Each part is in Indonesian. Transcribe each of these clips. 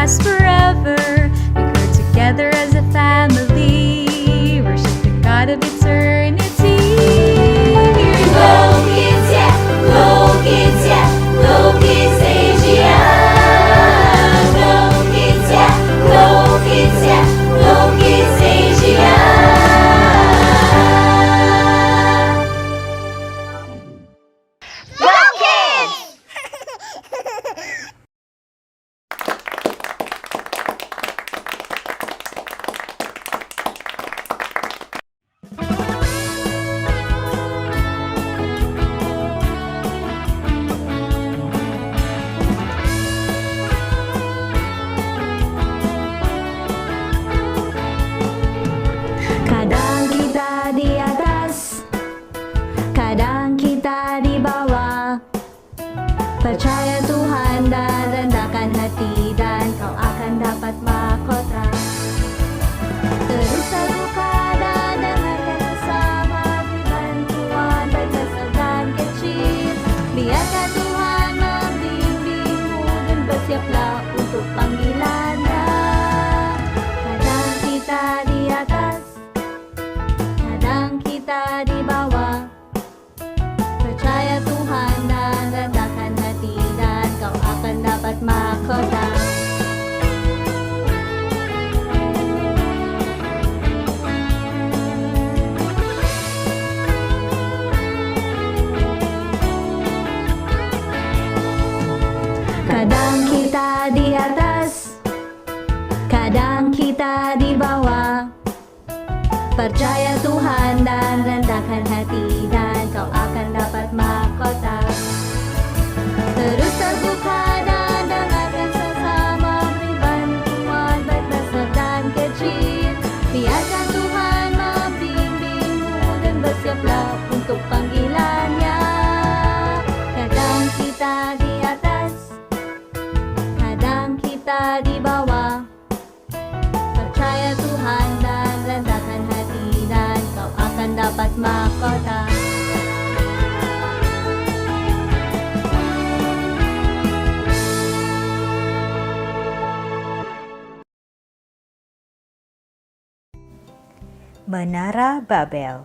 last forever. We grow together as a family, worship the God of eternity. Glow Kids, yeah, Glow Kids, yeah, Glow Kids Asia. Glow Kids, yeah, Glow Kids, yeah, Glow Kids Asia. Kadang kita di atas, kadang kita di bawah. Percaya Tuhan dan rendahkan hati, dan kau akan dapat mahkota. Terus terbuka dan dengarkan bersama, beri bantuan baik besar dan kecil. Biarkan Tuhan membimbingmu dan bersiaplah untuk panggilannya. Kadang kita di atas, kadang kita di bawah. Percaya Tuhan dan rendahkan hati, dan kau akan dapat mahkota. Kadang kita di atas, kadang kita di bawah. Percaya Tuhan dan rendahkan hati, dan kau akan dapat mahkota. Terus terbuka dan dengarkan sesama, beri bantuan baik besar dan kecil. Biarkan Tuhan membimbingmu dan bersiaplah untuk panggilannya. Kadang kita di atas, kadang kita di bawah. Percaya Tuhan dan rendahkan hati, dan kau akan dapat mahkota. Menara Babel.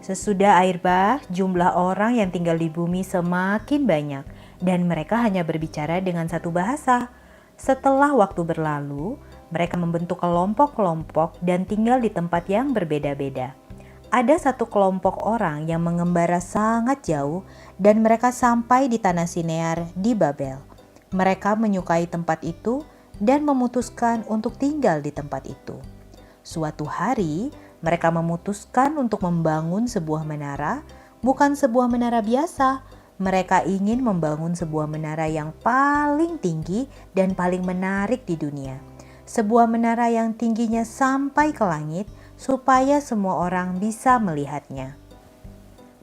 Sesudah air bah, jumlah orang yang tinggal di bumi semakin banyak, dan mereka hanya berbicara dengan satu bahasa. Setelah waktu berlalu, mereka membentuk kelompok-kelompok dan tinggal di tempat yang berbeda-beda. Ada satu kelompok orang yang mengembara sangat jauh, dan mereka sampai di tanah Sinear di Babel. Mereka menyukai tempat itu dan memutuskan untuk tinggal di tempat itu. Suatu hari, mereka memutuskan untuk membangun sebuah menara, bukan sebuah menara biasa. Mereka ingin membangun sebuah menara yang paling tinggi dan paling menarik di dunia. Sebuah menara yang tingginya sampai ke langit, supaya semua orang bisa melihatnya.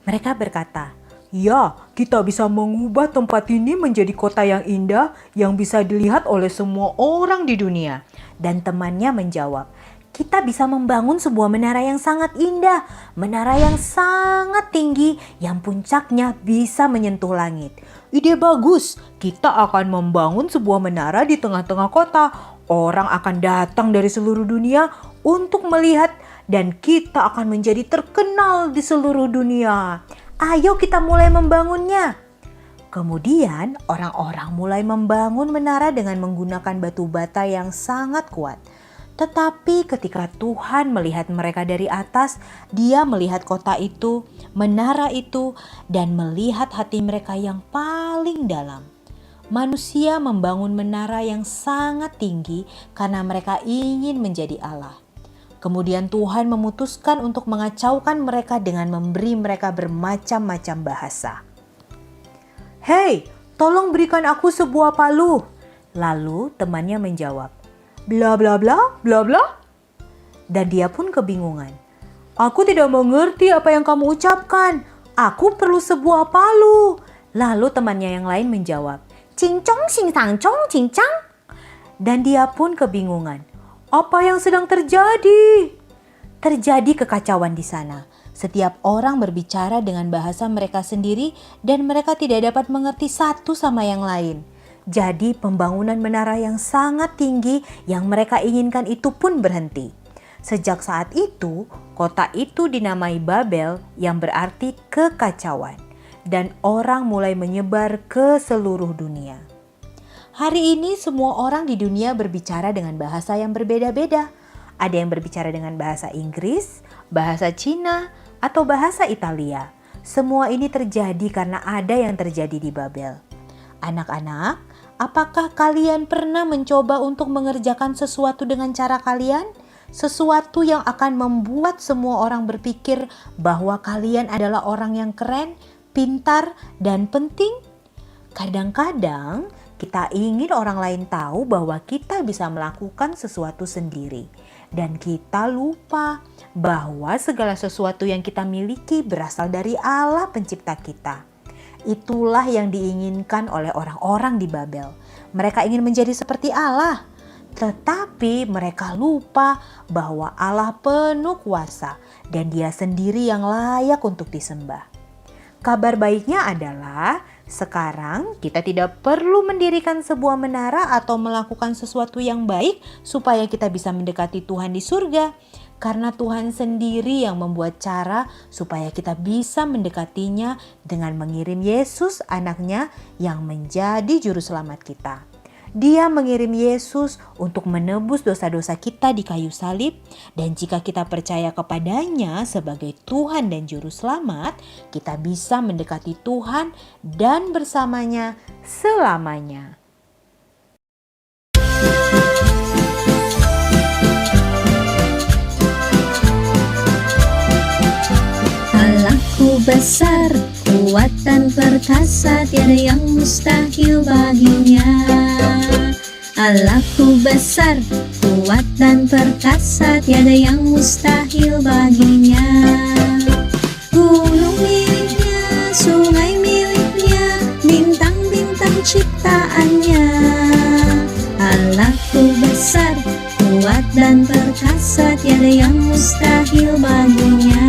Mereka berkata, "Ya, kita bisa mengubah tempat ini menjadi kota yang indah yang bisa dilihat oleh semua orang di dunia." Dan temannya menjawab, "Kita bisa membangun sebuah menara yang sangat indah, menara yang sangat tinggi, yang puncaknya bisa menyentuh langit." "Ide bagus, kita akan membangun sebuah menara di tengah-tengah kota. Orang akan datang dari seluruh dunia untuk melihat, dan kita akan menjadi terkenal di seluruh dunia. Ayo kita mulai membangunnya." Kemudian orang-orang mulai membangun menara dengan menggunakan batu bata yang sangat kuat. Tetapi ketika Tuhan melihat mereka dari atas, Dia melihat kota itu, menara itu, dan melihat hati mereka yang paling dalam. Manusia membangun menara yang sangat tinggi karena mereka ingin menjadi Allah. Kemudian Tuhan memutuskan untuk mengacaukan mereka dengan memberi mereka bermacam-macam bahasa. "Hei, tolong berikan aku sebuah palu." Lalu temannya menjawab, "Bla bla bla bla bla." Dan dia pun kebingungan. "Aku tidak mengerti apa yang kamu ucapkan. Aku perlu sebuah palu." Lalu temannya yang lain menjawab, "Cincong sing sang cong cincang." Dan dia pun kebingungan. Apa yang sedang terjadi? Terjadi kekacauan di sana. Setiap orang berbicara dengan bahasa mereka sendiri dan mereka tidak dapat mengerti satu sama yang lain. Jadi pembangunan menara yang sangat tinggi yang mereka inginkan itu pun berhenti. Sejak saat itu, kota itu dinamai Babel yang berarti kekacauan. Dan orang mulai menyebar ke seluruh dunia. Hari ini semua orang di dunia berbicara dengan bahasa yang berbeda-beda. Ada yang berbicara dengan bahasa Inggris, bahasa Cina, atau bahasa Italia. Semua ini terjadi karena ada yang terjadi di Babel. Anak-anak, apakah kalian pernah mencoba untuk mengerjakan sesuatu dengan cara kalian? Sesuatu yang akan membuat semua orang berpikir bahwa kalian adalah orang yang keren, pintar, dan penting? Kadang-kadang kita ingin orang lain tahu bahwa kita bisa melakukan sesuatu sendiri. Dan kita lupa bahwa segala sesuatu yang kita miliki berasal dari Allah pencipta kita. Itulah yang diinginkan oleh orang-orang di Babel. Mereka ingin menjadi seperti Allah. Tetapi mereka lupa bahwa Allah penuh kuasa dan Dia sendiri yang layak untuk disembah. Kabar baiknya adalah sekarang kita tidak perlu mendirikan sebuah menara atau melakukan sesuatu yang baik supaya kita bisa mendekati Tuhan di surga. Karena Tuhan sendiri yang membuat cara supaya kita bisa mendekatinya dengan mengirim Yesus anaknya yang menjadi juru selamat kita. Dia mengirim Yesus untuk menebus dosa-dosa kita di kayu salib, dan jika kita percaya kepadanya sebagai Tuhan dan Juru Selamat, kita bisa mendekati Tuhan dan bersamanya selamanya. Allahku besar, kuat dan perkasa, tiada yang mustahil baginya. Allahku besar, kuat dan perkasa, tiada yang mustahil baginya. Gunung miliknya, sungai miliknya, bintang-bintang ciptaannya. Allahku besar, kuat dan perkasa, tiada yang mustahil baginya.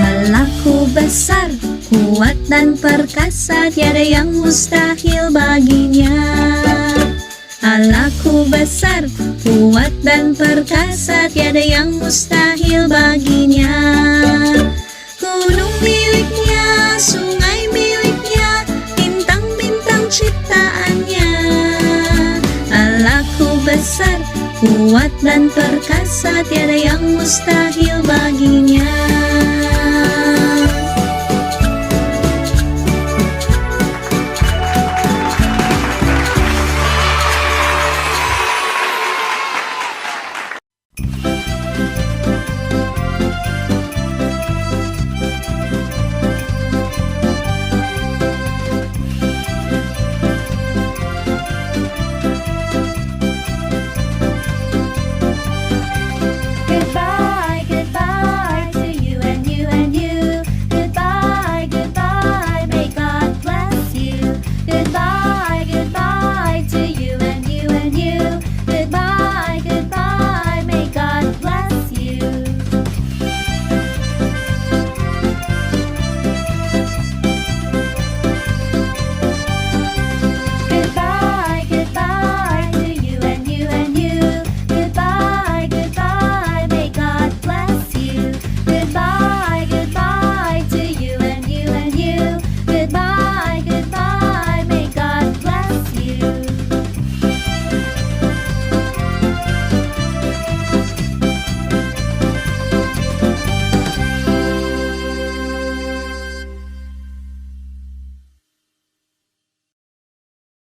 Allahku besar, kuat dan perkasa, tiada yang mustahil baginya. Allahku besar, kuat dan perkasa, tiada yang mustahil baginya. Gunung miliknya, sungai miliknya, bintang-bintang ciptaannya. Allahku besar, kuat dan perkasa, tiada yang mustahil baginya.